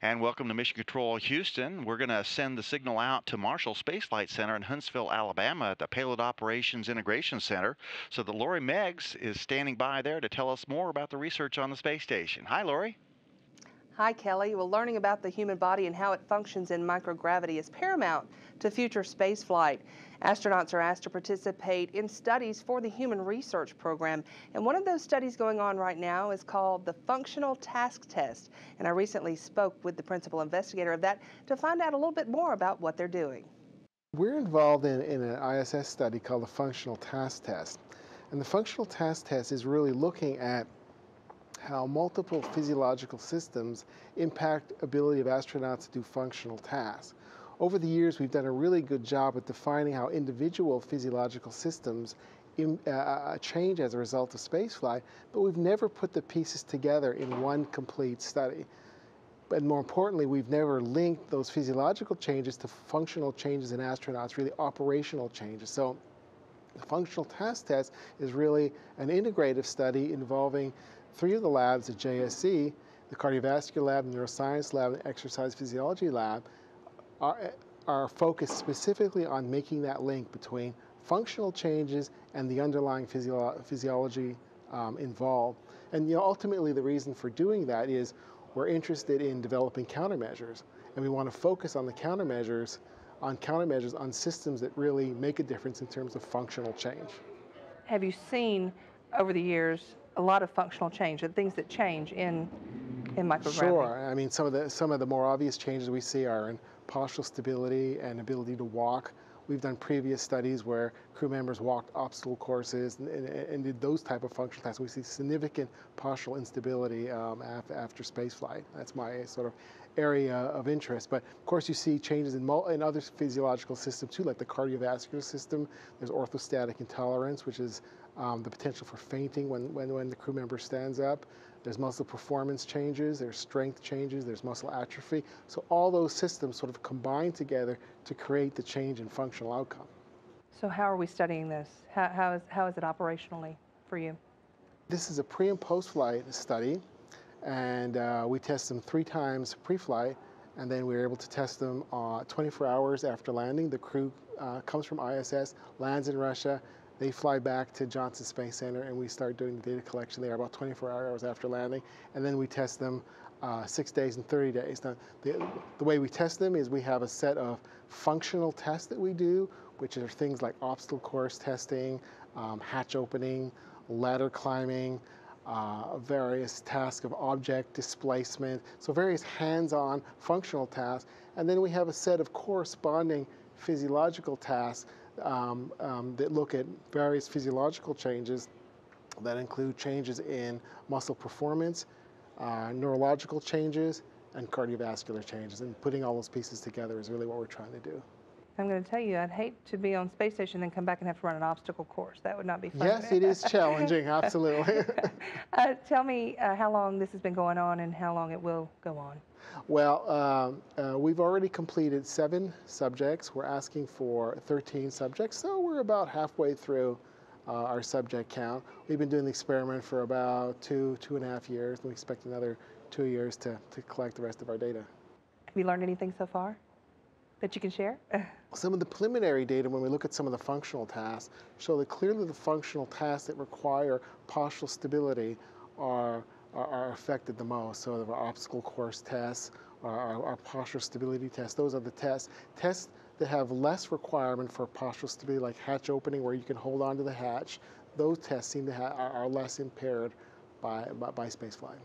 And welcome to Mission Control Houston. We're going to send the signal out to Marshall Space Flight Center in Huntsville, Alabama at the Payload Operations Integration Center. So that Lori Meggs is standing by there to tell us more about the research on the space station. Hi, Lori. Hi, Kelly. Well, learning about the human body and how it functions in microgravity is paramount to future spaceflight. Astronauts are asked to participate in studies for the Human Research Program, and one of those studies going on right now is called the Functional Task Test. And I recently spoke with the principal investigator of that to find out a little bit more about what they're doing. We're involved in an ISS study called the Functional Task Test. And the Functional Task Test is really looking at how multiple physiological systems impact ability of astronauts to do functional tasks. Over the years, we've done a really good job at defining how individual physiological systems change as a result of spaceflight, but we've never put the pieces together in one complete study. And more importantly, we've never linked those physiological changes to functional changes in astronauts, really operational changes. So the Functional Task Test is really an integrative study involving three of the labs at JSC, the cardiovascular lab, the neuroscience lab, and the exercise physiology lab, are focused specifically on making that link between functional changes and the underlying physiology involved. And ultimately the reason for doing that is we're interested in developing countermeasures, and we want to focus on the countermeasures on systems that really make a difference in terms of functional change. Have you seen over the years a lot of functional change, the things that change in microgravity? Sure. I mean, some of the more obvious changes we see are in postural stability and ability to walk. We've done previous studies where crew members walked obstacle courses and did those type of functional tasks. We see significant postural instability after spaceflight. That's my sort of area of interest. But of course, you see changes in other physiological systems too, like the cardiovascular system. There's orthostatic intolerance, which is the potential for fainting when the crew member stands up. There's muscle performance changes, there's strength changes, there's muscle atrophy. So all those systems sort of combine together to create the change in functional outcome. So how are we studying this? How is it operationally for you? This is a pre and post-flight study, and we test them 3 times pre-flight, and then we're able to test them 24 hours after landing. The crew comes from ISS, lands in Russia. They fly back to Johnson Space Center, and we start doing the data collection there about 24 hours after landing. And then we test them 6 days and 30 days. Now, the way we test them is we have a set of functional tests that we do, which are things like obstacle course testing, hatch opening, ladder climbing, various tasks of object displacement, so various hands-on functional tasks. And then we have a set of corresponding physiological tasks that look at various physiological changes that include changes in muscle performance, neurological changes, and cardiovascular changes. And putting all those pieces together is really what we're trying to do. I'm going to tell you, I'd hate to be on space station and then come back and have to run an obstacle course. That would not be fun. Yes, it is challenging, absolutely. Tell me how long this has been going on and how long it will go on. Well, we've already completed 7 subjects. We're asking for 13 subjects, so we're about halfway through our subject count. We've been doing the experiment for about 2.5 years, and we expect another 2 years to collect the rest of our data. Have you learned anything so far that you can share? Some of the preliminary data, when we look at some of the functional tasks, show that clearly the functional tasks that require postural stability are affected the most. So our obstacle course tests, our postural stability tests, those are the tests. Tests that have less requirement for postural stability, like hatch opening, where you can hold on to the hatch, those tests seem to are less impaired by spaceflight.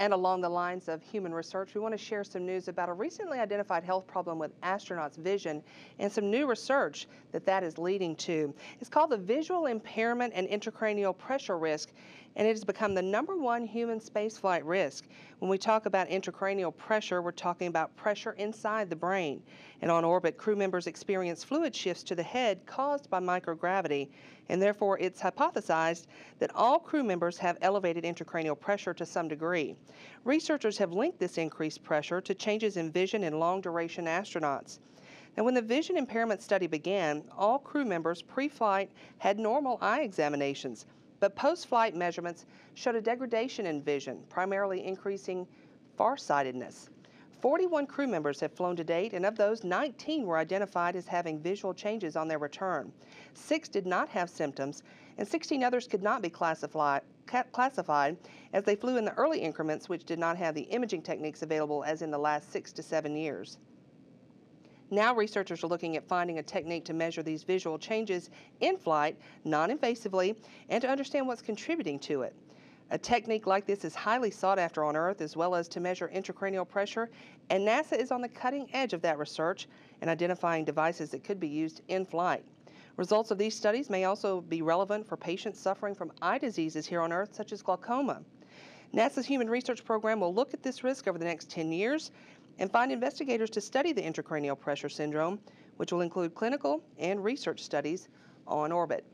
And along the lines of human research, we want to share some news about a recently identified health problem with astronauts' vision and some new research that is leading to. It's called the visual impairment and intracranial pressure risk, and it has become the #1 human spaceflight risk. When we talk about intracranial pressure, we're talking about pressure inside the brain. And on orbit, crew members experience fluid shifts to the head caused by microgravity, and therefore it's hypothesized that all crew members have elevated intracranial pressure to some degree. Researchers have linked this increased pressure to changes in vision in long-duration astronauts. Now, when the vision impairment study began, all crew members pre-flight had normal eye examinations, but post-flight measurements showed a degradation in vision, primarily increasing farsightedness. 41 crew members have flown to date, and of those, 19 were identified as having visual changes on their return. 6 did not have symptoms, and 16 others could not be classified as they flew in the early increments, which did not have the imaging techniques available as in the last 6 to 7 years. Now researchers are looking at finding a technique to measure these visual changes in flight non-invasively and to understand what's contributing to it. A technique like this is highly sought after on Earth, as well as to measure intracranial pressure, and NASA is on the cutting edge of that research and identifying devices that could be used in flight. Results of these studies may also be relevant for patients suffering from eye diseases here on Earth, such as glaucoma. NASA's Human Research Program will look at this risk over the next 10 years and find investigators to study the intracranial pressure syndrome, which will include clinical and research studies on orbit.